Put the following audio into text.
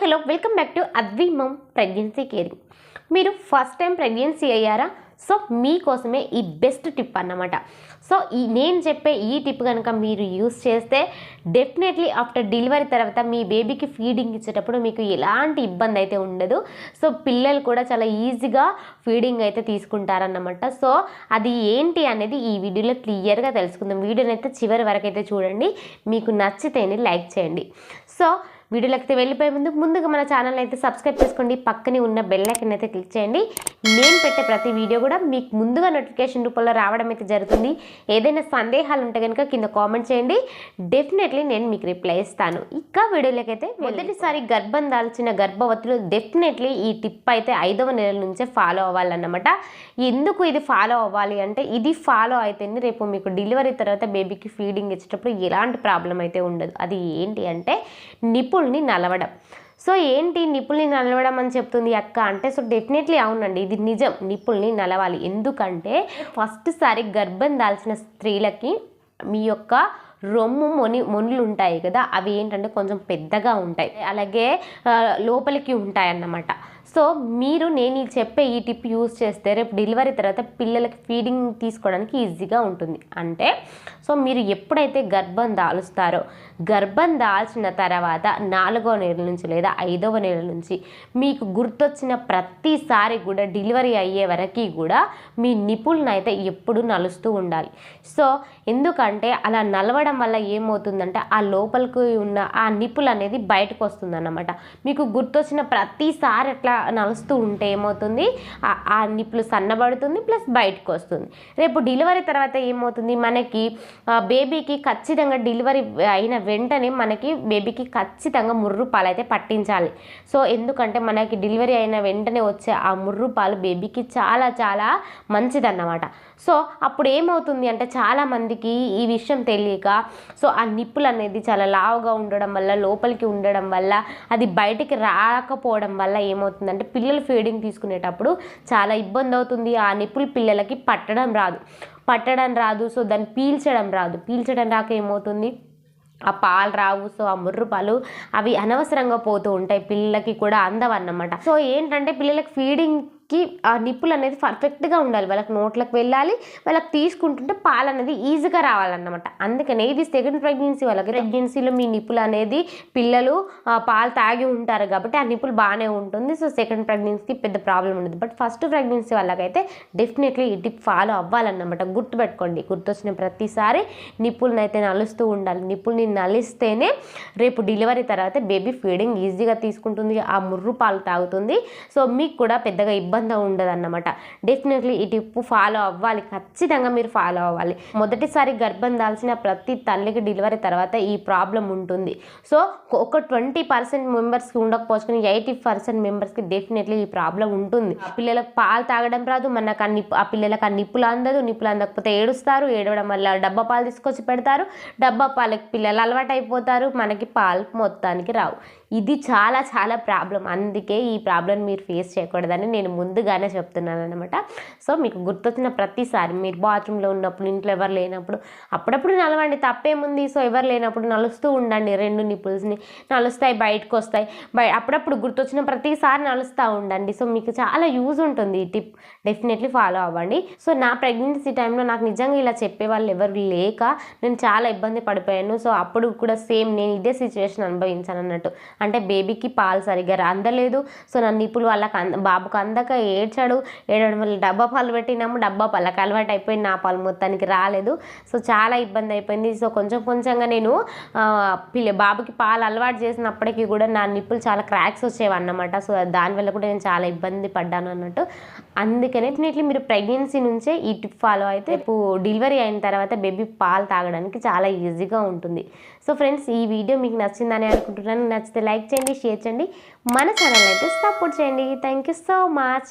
Hello welcome back to Advi mum pregnancy caring. మీరు first time pregnancy అయ్యారా? So మీకోసమే ఈ బెస్ట్ టిప్ అన్నమాట. సో నేను చెప్పే ఈ టిప్ కనుక మీరు యూస్ చేస్తే డెఫినెట్లీ ఆఫ్టర్ డెలివరీ తర్వాత మీ బేబీకి ఫీడింగ్ ఇచ్చేటప్పుడు మీకు ఎలాంటి ఇబ్బంది అయితే ఉండదు. సో పిల్లలు కూడా చాలా ఈజీగా ఫీడింగ్ అయితే తీసుకుంటారన్నమాట. సో అది ఏంటి అనేది ఈ వీడియోలో క్లియర్గా తెలుసుకుందాం. వీడియోని అయితే చివరి వరకు అయితే చూడండి. మీకు నచ్చితేనే లైక్ చేయండి. సో వీడియోలోకి వెళ్ళిపోయే ముందుగా మన ఛానల్ అయితే సబ్స్క్రైబ్ చేసుకోండి. పక్కనే ఉన్న బెల్ ఐకాన్ అయితే క్లిక్ చేయండి. నేను పెట్టే ప్రతి వీడియో కూడా మీకు ముందుగా నోటిఫికేషన్ రూపంలో రావడం అయితే జరుగుతుంది. ఏదైనా సందేహాలు ఉంటే కనుక కింద కామెంట్ చేయండి. డెఫినెట్లీ నేను మీకు రిప్లై ఇస్తాను. ఇక వీడియోలోకి అయితే మొదటిసారి గర్భం దాల్చిన గర్భవతులు డెఫినెట్లీ ఈ టిప్ అయితే 5వ నెల నుంచే ఫాలో అవ్వాలన్నమాట. ఎందుకు ఇది ఫాలో అవ్వాలి అంటే ఇది ఫాలో అయితేనే రేపు మీకు డెలివరీ తర్వాత బేబీకి ఫీడింగ్ ఇచ్చేటప్పుడు ఎలాంటి ప్రాబ్లం అయితే ఉండదు. అది ఏంటి అంటే నిప్పుల్ని నలవడం. సో ఏంటి నిప్పుల్ని నలవడం అని చెప్తుంది అక్క అంటే, సో డెఫినెట్లీ అవునండి, ఇది నిజం. నిప్పుల్ని నలవాలి. ఎందుకంటే ఫస్ట్ సారి గర్భం దాల్చిన స్త్రీలకి మీ యొక్క మొనులు ఉంటాయి కదా, అవి ఏంటంటే కొంచెం పెద్దగా ఉంటాయి, అలాగే లోపలికి ఉంటాయి అన్నమాట. సో మీరు నేను చెప్పే ఈ టిప్ యూజ్ చేస్తే రేపు డెలివరీ తర్వాత పిల్లలకి ఫీడింగ్ తీసుకోవడానికి ఈజీగా ఉంటుంది. అంటే సో మీరు ఎప్పుడైతే గర్భం దాలుస్తారో గర్భం దాల్చిన తర్వాత 4వ నెల నుంచి లేదా 5వ నెల నుంచి మీకు గుర్తొచ్చిన ప్రతిసారి కూడా డెలివరీ అయ్యే వరకు కూడా మీ నిప్పులను అయితే ఎప్పుడు నలుస్తూ ఉండాలి. సో ఎందుకంటే అలా నలవడం వల్ల ఏమవుతుందంటే ఆ లోపలికి ఉన్న ఆ నిప్పులు అనేది బయటకు వస్తుంది అన్నమాట. మీకు గుర్తొచ్చిన ప్రతిసారి అట్లా నలుస్తూ ఉంటే ఏమవుతుంది, ఆ నిప్పులు సన్నబడుతుంది, ప్లస్ బయటకు వస్తుంది. రేపు డెలివరీ తర్వాత ఏమవుతుంది, మనకి బేబీకి ఖచ్చితంగా డెలివరీ అయిన వెంటనే మనకి బేబీకి ఖచ్చితంగా ముర్రు పాలు అయితే పట్టించాలి. సో ఎందుకంటే మనకి డెలివరీ అయిన వెంటనే వచ్చే ఆ ముర్రు పాలు బేబీకి చాలా చాలా మంచిదన్నమాట. సో అప్పుడు ఏమవుతుంది అంటే చాలామందికి ఈ విషయం తెలియక సో ఆ నిప్పులు అనేది చాలా లావుగా ఉండడం వల్ల, లోపలికి ఉండడం వల్ల, అది బయటికి రాకపోవడం వల్ల ఏమవుతుందంటే పిల్లలు ఫీడింగ్ తీసుకునేటప్పుడు చాలా ఇబ్బంది అవుతుంది. ఆ నిప్పులు పిల్లలకి పట్టడం రాదు. సో దాన్ని పీల్చడం రాక ఏమవుతుంది, ఆ పాలు రావు. సో ఆ ముర్రు పాలు అవి అనవసరంగా పోతూ ఉంటాయి, పిల్లలకి కూడా అందవన్నమాట. సో ఏంటంటే పిల్లలకి ఫీడింగ్కి ఆ నిప్పులు అనేది పర్ఫెక్ట్గా ఉండాలి, వాళ్ళకి నోట్లకు వెళ్ళాలి, వాళ్ళకి తీసుకుంటుంటే పాలు అనేది ఈజీగా రావాలన్నమాట. అందుకనే ఇది సెకండ్ ప్రెగ్నెన్సీ వాళ్ళకి, ప్రెగ్నెన్సీలో మీ నిప్పులు అనేది పిల్లలు పాలు తాగి ఉంటారు కాబట్టి ఆ నిప్పులు బాగానే ఉంటుంది. సో సెకండ్ ప్రెగ్నెన్సీకి పెద్ద ప్రాబ్లం ఉండదు. బట్ ఫస్ట్ ప్రెగ్నెన్సీ వాళ్ళకైతే డెఫినెట్లీ ఈ టిప్ ఫాలో అవ్వాలన్నమాట. గుర్తుపెట్టుకోండి, గుర్తొచ్చిన ప్రతిసారి నిప్పులను అయితే నలుస్తూ ఉండాలి. నిప్పుల్ని నలిస్తేనే రేపు డెలివరీ తర్వాత బేబీ ఫీడింగ్ ఈజీగా తీసుకుంటుంది, ఆ ముర్రు పాలు తాగుతుంది. సో మీకు కూడా పెద్దగా ఇబ్బంది ఉండదు అన్నమాట. డెఫినెట్లీ ఈ టిప్ ఫాలో అవ్వాలి, ఖచ్చితంగా మీరు ఫాలో అవ్వాలి. మొదటిసారి గర్భం దాల్చిన ప్రతి తల్లికి డెలివరీ తర్వాత ఈ ప్రాబ్లం ఉంటుంది. సో ఒక 20% మెంబర్స్కి ఉండకపోవచ్చు, 80% మెంబర్స్కి డెఫినెట్లీ ఈ ప్రాబ్లం ఉంటుంది. పిల్లలకు పాలు తాగడం రాదు, మనకు ఆ పిల్లలకు ఆ నిప్పులు అందకపోతే ఏడుస్తారు, ఏడవడం వల్ల డబ్బా పాలు తీసుకొచ్చి పెడతారు, డబ్బా పాలకి పిల్లలు అలవాటు అయిపోతారు, మనకి పాలు మొత్తానికి రావు. ఇది చాలా చాలా ప్రాబ్లం. అందుకే ఈ ప్రాబ్లం మీరు ఫేస్ చేయకూడదని నేను ముందుగానే చెప్తున్నాను అనమాట. సో మీకు గుర్తొచ్చిన ప్రతిసారి మీరు బాత్రూంలో ఉన్నప్పుడు, ఇంట్లో ఎవరు లేనప్పుడు అప్పుడప్పుడు నలవండి, తప్పేముంది. సో ఎవరు లేనప్పుడు నలుస్తూ ఉండండి, 2 నిప్పుల్స్ని నలుస్తాయి, బయటకు వస్తాయి. అప్పుడప్పుడు గుర్తొచ్చిన ప్రతిసారి నలుస్తూ ఉండండి. సో మీకు చాలా యూజ్ ఉంటుంది ఈ టిప్, డెఫినెట్లీ ఫాలో అవ్వండి. సో నా ప్రెగ్నెన్సీ టైంలో నాకు నిజంగా ఇలా చెప్పేవాళ్ళు ఎవరు లేక నేను చాలా ఇబ్బంది పడిపోయాను. సో అప్పుడు కూడా సేమ్ నేను ఇదే సిచ్యువేషన్ అనుభవించాను అన్నట్టు. అంటే బేబీకి పాలు సరిగ్గా అందలేదు. సో నా నిప్పులు వాళ్ళకి బాబుకు అందక ఏడవడం వల్ల డబ్బా పాలు పెట్టినాము, డబ్బా పాలకు అలవాటు అయిపోయింది, నా పాలు మొత్తానికి రాలేదు. సో చాలా ఇబ్బంది అయిపోయింది. సో కొంచెంగా నేను బాబుకి పాలు అలవాటు చేసినప్పటికీ కూడా నా నిప్పులు చాలా క్రాక్స్ వచ్చేవన్నమాట. సో దానివల్ల కూడా నేను చాలా ఇబ్బంది పడ్డాను అన్నట్టు. అందుకనే డెఫినెట్లీ మీరు ప్రెగ్నెన్సీ నుంచే ఈ టిప్ ఫాలో అయితే డెలివరీ అయిన తర్వాత బేబీ పాలు తాగడానికి చాలా ఈజీగా ఉంటుంది. సో ఫ్రెండ్స్, ఈ వీడియో మీకు నచ్చిందని అనుకుంటున్నాను. నచ్చితే లైక్ చేయండి, షేర్ చేయండి, మన ఛానల్ అయితే సపోర్ట్ చేయండి. Thank you so much.